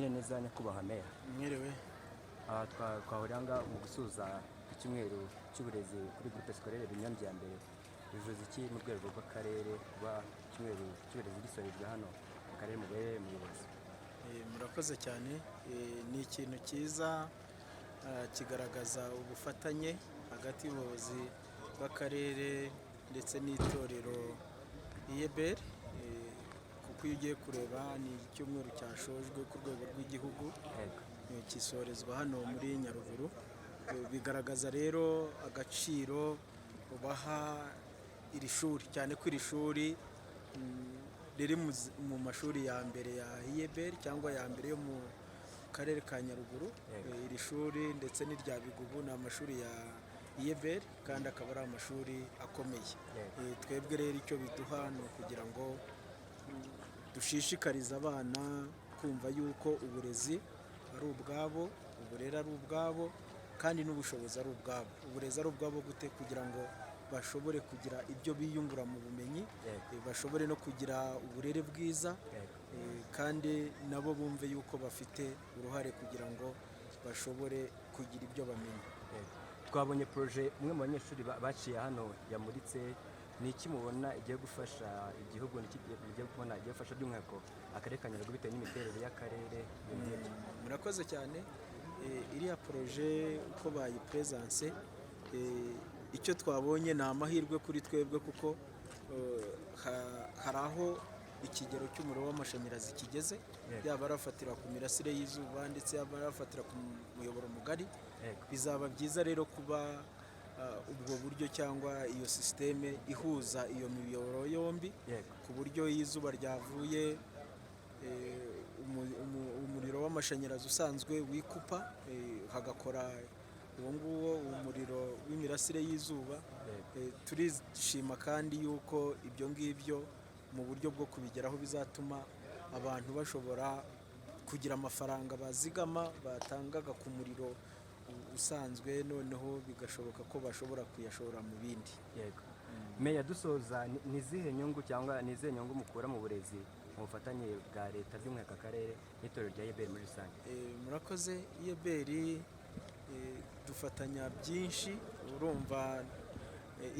neza nyakubahwa meya. Mwiriwe. Twahurira mu gusuza icyumweru cy'uburezi kuri groupe scolaire Binyange ya mbere. Bivuze iki mu rwego rw'akarere kuba icyumweru cy'uburezi gisorezwa hano mu karere mubereye muyobozi? Murakoze cyane. Ni ikintu cyiza kigaragaza ubufatanye hagati y'ubuyobozi bw'akarere ndetse n'itorero IEBR, kuko iyo ugiye kureba ni icyumweru cyashojwe ku rwego rw'igihugu kisorezwa hano muri Nyaruguru. Bigaragaza rero agaciro baha iri shuri, cyane ko iri shuri riri mu mashuri ya mbere ya IEBR cyangwa ya mbere yo mu karere ka Nyaruguru. Iri shuri ndetse n'irya Bigugu ni amashuri ya IEBR kandi akaba ari amashuri akomeye. Twebwe rero icyo biduha ni ukugira ngo dushishikarize abana kumva yuko uburezi ari ubwabo, uburere ari ubwabo kandi n'ubushobozi ari ubwabo. Uburezi ari ubwabo gute? Kugira ngo bashobore kugira ibyo biyungura mu bumenyi, bashobore no kugira uburere bwiza, kandi nabo bumve yuko bafite uruhare kugira ngo bashobore kugira ibyo bamenya. Twabonye projet umwe mu banyeshuri baciye hano yamuritse. Ni iki mubona igiye gufasha igihugu, ni iki igiye kubona igiye gufasha by'umwihariko akarere ka Nyaruguru bitewe n'imiterere y'akarere? Murakoze cyane. Iriya projet uko bayipresence, icyo twabonye ni amahirwe kuri twebwe kuko hari aho ikigero cy'umuriro w'amashanyarazi kigeze, yaba arafatira ku mirasire y'izuba ndetse yaba arafatira ku muyoboro mugari. Bizaba byiza rero kuba ubwo buryo cyangwa iyo sisiteme ihuza iyo miyoboro yombi, ku buryo iyo izuba ryavuye umuriro w'amashanyarazi usanzwe wikupa, hagakora uwo nguwo umuriro w'imirasire y'izuba. Turishima kandi yuko ibyo ngibyo mu buryo bwo kubigeraho bizatuma abantu bashobora kugira amafaranga bazigama batangaga ku muriro usanzwe, noneho bigashoboka ko bashobora kuyashora mu bindi. Meya, dusoza, ni izihe nyungu cyangwa ni izihe nyungu mukura mu burezi mu bufatanye bwa leta by'umwihariko akarere n'itorero rya IEBR muri rusange? Murakoze. IEBR dufatanya byinshi. Urumva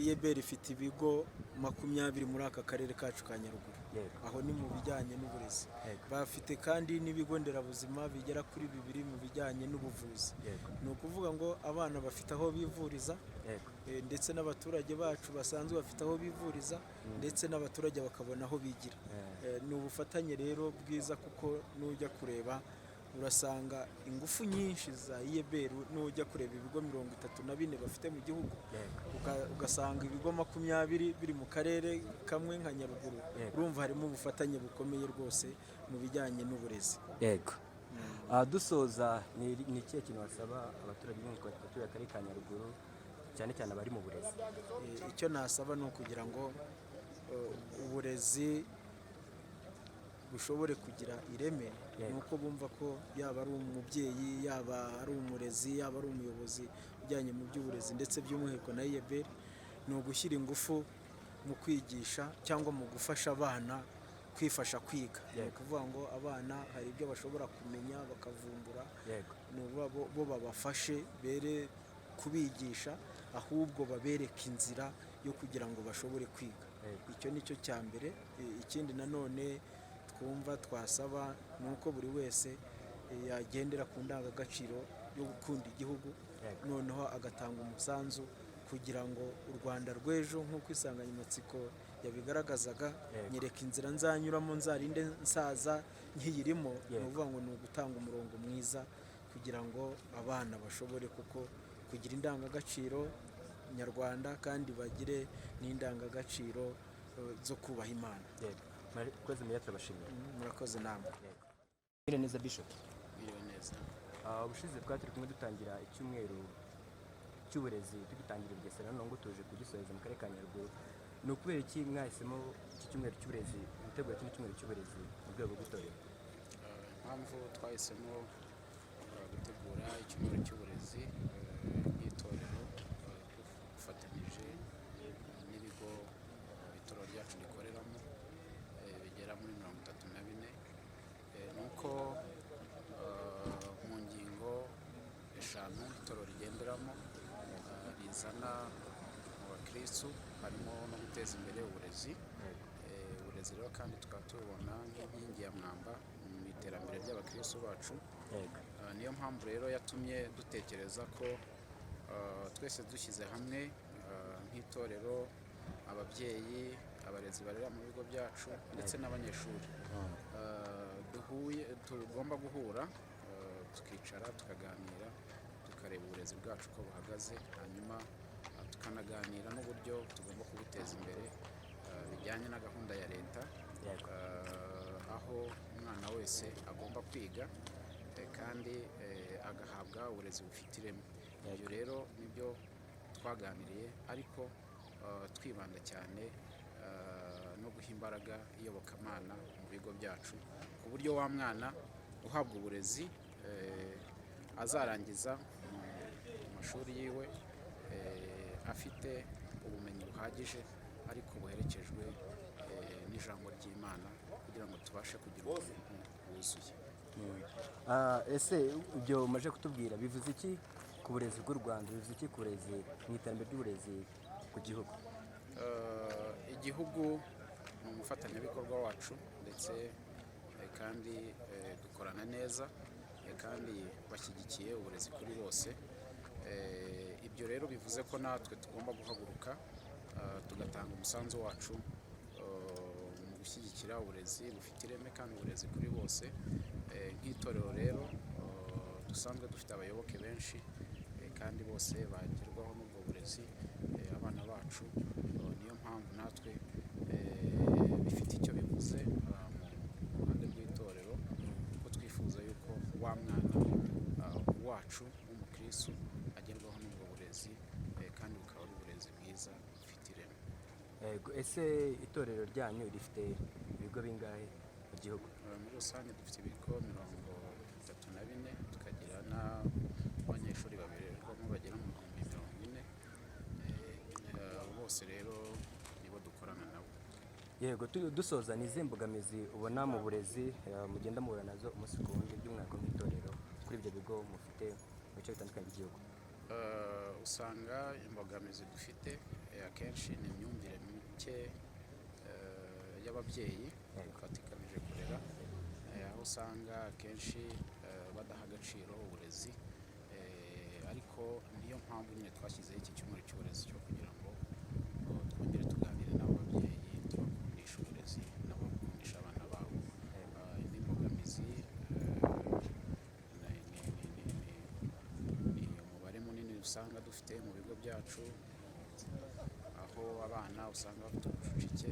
IEBR ifite ibigo 20 muri aka karere kacu ka Nyaruguru. Aho ni mu bijyanye n'uburezi. Bafite kandi n'ibigo nderabuzima bigera kuri 2 mu bijyanye n'ubuvuzi. Ni ukuvuga ngo abana bafite aho bivuriza, ndetse n'abaturage bacu basanzwe bafite aho bivuriza, ndetse n'abaturage bakabona aho bigira. Ni ubufatanye rero bwiza kuko nujya kureba urasanga ingufu nyinshi za IEBR, nujya kureba ibigo 34 bafite mu gihugu, ugasanga ibigo 20 biri mu karere kamwe nka Nyaruguru. Urumva harimo ubufatanye bukomeye rwose mu bijyanye n'uburezi. Dusoza, ni ikihe kintu wasaba abaturage b'abatuye akarere ka Nyaruguru cyane cyane abari mu burezi? Icyo nasaba ni ukugira ngo uburezi bushobore kugira ireme, ni uko bumva ko yaba ari umubyeyi, yaba ari umurezi, yaba ari umuyobozi ujyanye mu by'uburezi ndetse by'umwihariko na IEBR, ni ugushyira ingufu mu kwigisha cyangwa mu gufasha abana kwifasha kwiga. Ni ukuvuga ngo abana hari ibyo bashobora kumenya bakavumbura, bo babafashe, bere kubigisha, ahubwo babereka inzira yo kugira ngo bashobore kwiga. Icyo ni cyo cya mbere. Ikindi nanone twumva twasaba ni uko buri wese yagendera ku ndangagaciro yo gukunda igihugu, noneho agatanga umusanzu kugira ngo u Rwanda rw'ejo, nk'uko insanganyamatsiko yabigaragazaga, nyereka inzira nzanyuramo nzarinde nsaza nkiyirimo. Ni ukuvuga ngo ni ugutanga umurongo mwiza kugira ngo abana bashobore kuko kugira indangagaciro nyarwanda kandi bagire n'indangagaciro zo kubaha Imana. Murakoze Meya, turabashimira. Murakoze namwe. Mwiriwe neza Bishop. Mwiriwe neza. Ubushize twari turi kumwe dutangira icyumweru cy'uburezi, tugitangira Bugesera, none ngo tuje kugisoreza mu karere ka Nyaruguru. Ni ukubera iki mwahisemo iki cyumweru cy'uburezi, gutegura kino cyumweru cy'uburezi mu rwego rw'itorero? Impamvu twahisemo gutegura icyumweru cy'uburezi nk'itorero dufatanyije n'ibigo itorero ryacu rikoreramo bigera muri 34, nuko dukoreramo rizana mu bakirisitu harimo no guteza imbere uburezi. Uburezi rero kandi tukaba tubona nk'inkingi ya mwamba mu iterambere ry'abakirisitu bacu. Niyo mpamvu rero yatumye dutekereza ko twese dushyize hamwe nk'itorero, ababyeyi, abarezi barera mu bigo byacu ndetse n'abanyeshuri tugomba guhura tukicara tukaganira tukareba uburezi bwacu uko buhagaze, hanyuma tukanaganira n'uburyo tugomba kubuteza imbere bijyanye na gahunda ya leta, aho umwana wese agomba kwiga kandi agahabwa uburezi bufite ireme. Ibyo rero nibyo twaganiriye, ariko twibanda cyane no guha imbaraga iyobokamana mu bigo byacu, ku buryo wa mwana uhabwa uburezi azarangiza mu mashuri yiwe afite ubumenyi buhagije ariko buherekejwe n'ijambo ry'Imana, kugira ngo tubashe kugira ubumenyi bwuzuye. Ese ibyo umaze kutubwira bivuze iki ku burezi bw'u Rwanda, bivuze iki ku burezi mu iterambere ry'uburezi ku gihugu? Igihugu ni umufatanyabikorwa wacu ndetse kandi dukorana neza kandi bashyigikiye uburezi kuri bose. Ibyo rero bivuze ko natwe tugomba guhaguruka tugatanga umusanzu wacu mu gushyigikira uburezi bufite ireme kandi uburezi kuri bose. Nk'itorero rero dusanzwe dufite abayoboke benshi kandi bose bagerwaho n'ubwo burezi, abana bacu. Niyo mpamvu natwe bifite icyo bivuze mu ruhande rw'itorero, kuko twifuza yuko wa mwana wacu w'umukristo agerwaho n'ubwo burezi kandi bukaba ari uburezi bwiza bufite ireme. Ese itorero ryanyu rifite ibigo bingahe mu gihugu? Muri rusange dufite ibigo 34, tukagira n'abanyeshuri babererwamo bagera mu 40,000. Bose rero nibo dukorana nabo. Yego, dusoza, ni izihe mbogamizi ubona mu burezi mugenda muhura nazo umunsi ku wundi by'umwihariko nk'itorero kuri ibyo bigo mufite mu bice bitandukanye by'igihugu? Usanga imbogamizi dufite akenshi ni imyumvire mike y'ababyeyi batikamije kurera, aho usanga akenshi badaha agaciro uburezi, ariko niyo mpamvu nyine twashyizeho iki cyumweru cy'uburezi cyo kugira ngo twongere tuganire n'ababyeyi tubakundisha uburezi nabo bakundisha abana babo. Indi mbogamizi ni umubare munini usanga dufite mu bigo byacu, aho abana usanga bafite ubucucike